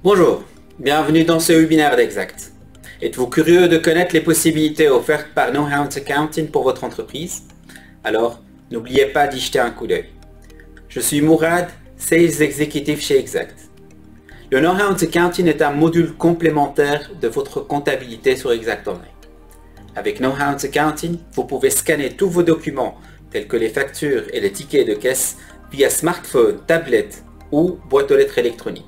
Bonjour, bienvenue dans ce webinaire d'Exact. Êtes-vous curieux de connaître les possibilités offertes par Know-How Accounting pour votre entreprise? Alors, n'oubliez pas d'y jeter un coup d'œil. Je suis Mourad, Sales Executive chez Exact. Le Know-How Accounting est un module complémentaire de votre comptabilité sur Exact Online. Avec Know-How Accounting, vous pouvez scanner tous vos documents tels que les factures et les tickets de caisse via smartphone, tablette ou boîte aux lettres électronique.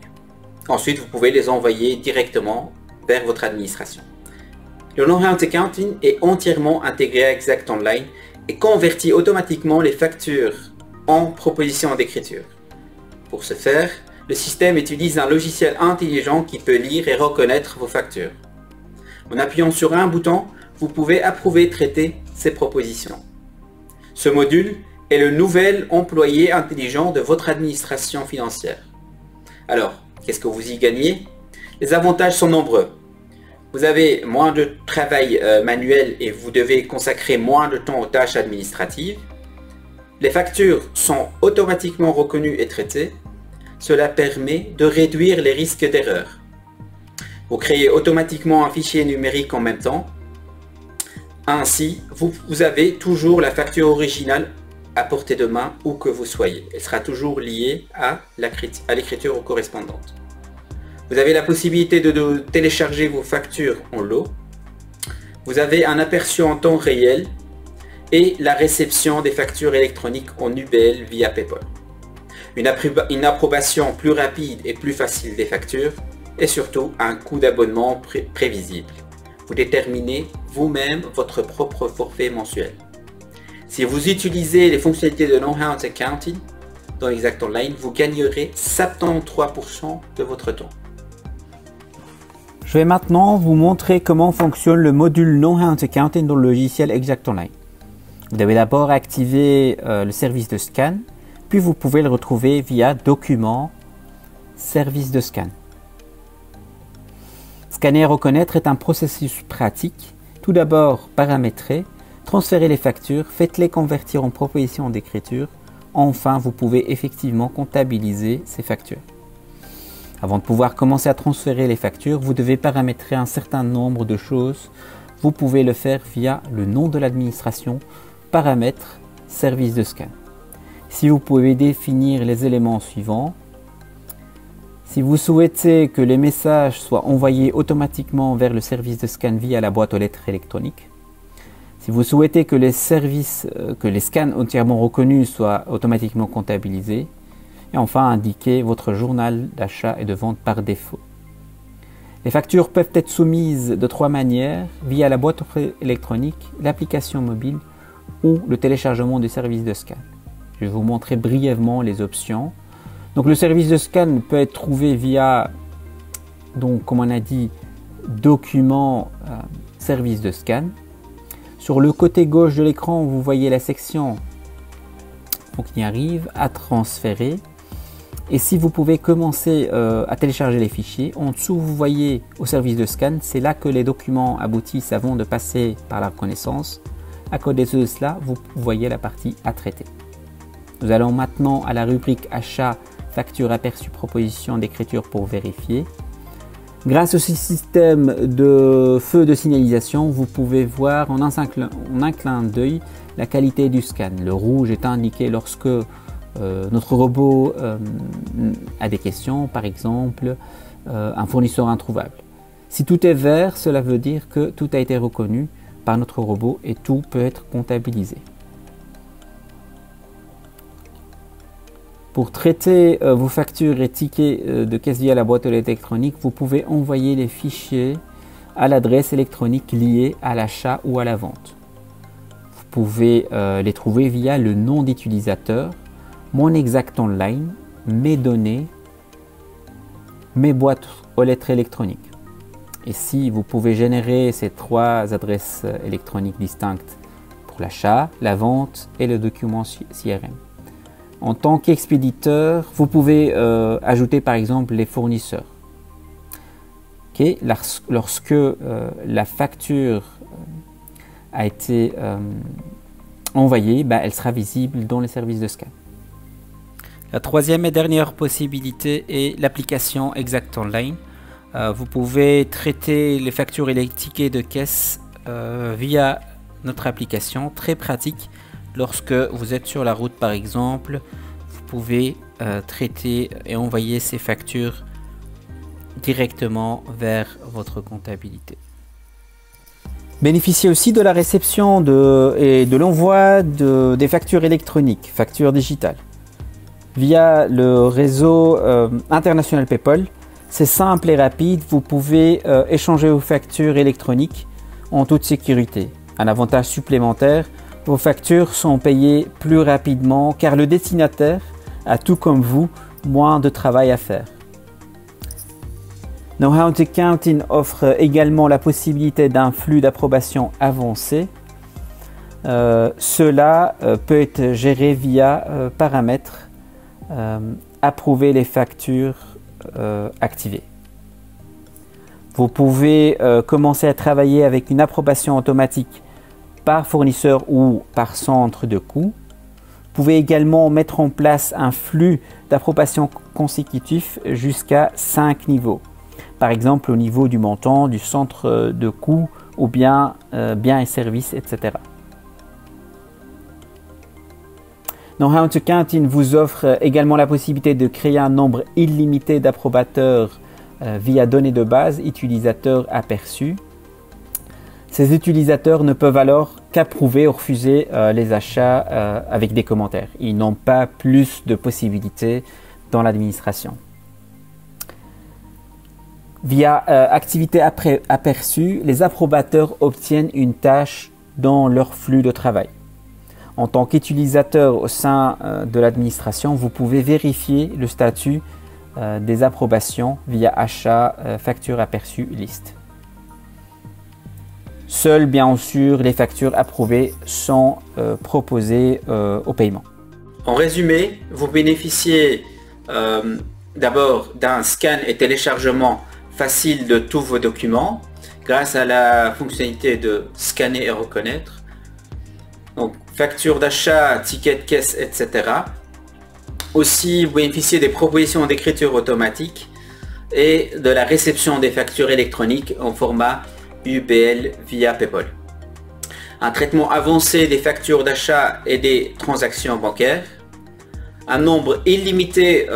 Ensuite, vous pouvez les envoyer directement vers votre administration. Le Know-How Accounting est entièrement intégré à Exact Online et convertit automatiquement les factures en propositions d'écriture. Pour ce faire, le système utilise un logiciel intelligent qui peut lire et reconnaître vos factures. En appuyant sur un bouton, vous pouvez approuver et traiter ces propositions. Ce module est le nouvel employé intelligent de votre administration financière. Alors, qu'est-ce que vous y gagnez? Les avantages sont nombreux. Vous avez moins de travail manuel et vous devez consacrer moins de temps aux tâches administratives. Les factures sont automatiquement reconnues et traitées. Cela permet de réduire les risques d'erreur. Vous créez automatiquement un fichier numérique en même temps. Ainsi, vous avez toujours la facture originale à portée de main où que vous soyez. Elle sera toujours liée à l'écriture correspondante. Vous avez la possibilité de télécharger vos factures en lot. Vous avez un aperçu en temps réel et la réception des factures électroniques en UBL via PayPal. Une approbation plus rapide et plus facile des factures et surtout un coût d'abonnement prévisible. Vous déterminez vous-même votre propre forfait mensuel. Si vous utilisez les fonctionnalités de Know-How Accounting dans Exact Online, vous gagnerez 73% de votre temps. Je vais maintenant vous montrer comment fonctionne le module Know-How Accounting dans le logiciel Exact Online. Vous devez d'abord activer le service de scan, puis vous pouvez le retrouver via Documents, Service de scan. Scanner et reconnaître est un processus pratique. Tout d'abord, paramétrer, transférer les factures, faites-les convertir en propositions d'écriture. Enfin, vous pouvez effectivement comptabiliser ces factures. Avant de pouvoir commencer à transférer les factures, vous devez paramétrer un certain nombre de choses. Vous pouvez le faire via le nom de l'administration, paramètres, service de scan. Si vous pouvez définir les éléments suivants. Si vous souhaitez que les messages soient envoyés automatiquement vers le service de scan via la boîte aux lettres électronique. Si vous souhaitez que les scans entièrement reconnus soient automatiquement comptabilisés. Et enfin, indiquer votre journal d'achat et de vente par défaut. Les factures peuvent être soumises de trois manières, via la boîte électronique, l'application mobile ou le téléchargement du service de scan. Je vais vous montrer brièvement les options. Donc le service de scan peut être trouvé via, donc, comme on a dit, Documents, service de scan. Sur le côté gauche de l'écran, vous voyez la section qui arrive à transférer. Et si vous pouvez commencer à télécharger les fichiers, en dessous vous voyez au service de scan, c'est là que les documents aboutissent avant de passer par la reconnaissance. À côté de cela, vous voyez la partie à traiter. Nous allons maintenant à la rubrique achat, facture aperçu, proposition d'écriture pour vérifier. Grâce au système de feu de signalisation, vous pouvez voir en un clin d'œil la qualité du scan. Le rouge est indiqué lorsque notre robot a des questions, par exemple un fournisseur introuvable. Si tout est vert, cela veut dire que tout a été reconnu par notre robot et tout peut être comptabilisé. Pour traiter vos factures et tickets de caisse via la boîte aux lettres électronique, vous pouvez envoyer les fichiers à l'adresse électronique liée à l'achat ou à la vente. Vous pouvez les trouver via le nom d'utilisateur, Mon Exact Online, Mes données, Mes boîtes aux lettres électroniques. Ici, vous pouvez générer ces trois adresses électroniques distinctes pour l'achat, la vente et le document CRM. En tant qu'expéditeur, vous pouvez ajouter par exemple les fournisseurs. Lorsque la facture a été envoyée, elle sera visible dans les services de scan. La troisième et dernière possibilité est l'application Exact Online. Vous pouvez traiter les factures et les tickets de caisse via notre application, très pratique. Lorsque vous êtes sur la route par exemple, vous pouvez traiter et envoyer ces factures directement vers votre comptabilité. Bénéficiez aussi de la réception et de l'envoi des factures électroniques, factures digitales, via le réseau international PayPal. C'est simple et rapide, vous pouvez échanger vos factures électroniques en toute sécurité. Un avantage supplémentaire, vos factures sont payées plus rapidement car le destinataire a, tout comme vous, moins de travail à faire. Know How Accounting offre également la possibilité d'un flux d'approbation avancé. Cela peut être géré via paramètres approuver les factures activées. Vous pouvez commencer à travailler avec une approbation automatique par fournisseur ou par centre de coût. Vous pouvez également mettre en place un flux d'approbation consécutif jusqu'à 5 niveaux. Par exemple au niveau du montant, du centre de coût ou bien biens et services, etc. Know How Accounting vous offre également la possibilité de créer un nombre illimité d'approbateurs via données de base utilisateurs aperçus. Ces utilisateurs ne peuvent alors qu'approuver ou refuser les achats avec des commentaires. Ils n'ont pas plus de possibilités dans l'administration. Via activité aperçue, les approbateurs obtiennent une tâche dans leur flux de travail. En tant qu'utilisateur au sein de l'administration, vous pouvez vérifier le statut des approbations via achat, facture aperçue, liste. Seules, bien sûr, les factures approuvées sont proposées au paiement. En résumé, vous bénéficiez d'abord d'un scan et téléchargement facile de tous vos documents grâce à la fonctionnalité de scanner et reconnaître. Donc, facture d'achat, ticket de caisse, etc. Aussi, vous bénéficiez des propositions d'écriture automatique et de la réception des factures électroniques en format UBL via PayPal. Un traitement avancé des factures d'achat et des transactions bancaires. Un nombre illimité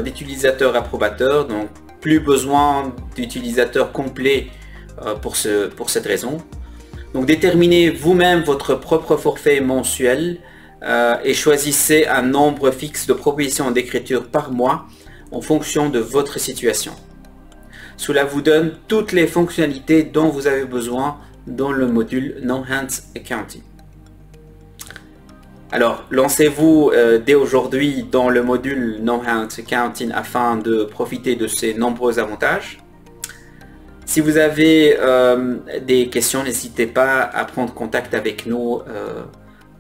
d'utilisateurs approbateurs, donc plus besoin d'utilisateurs complets pour cette raison. Donc déterminez vous-même votre propre forfait mensuel et choisissez un nombre fixe de propositions d'écriture par mois en fonction de votre situation. Cela vous donne toutes les fonctionnalités dont vous avez besoin dans le module Know How Accounting. Alors, lancez-vous dès aujourd'hui dans le module Know How Accounting afin de profiter de ces nombreux avantages. Si vous avez des questions, n'hésitez pas à prendre contact avec nous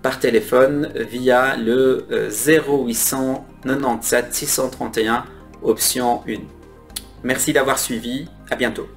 par téléphone via le 0800 97 631 option 1. Merci d'avoir suivi, à bientôt.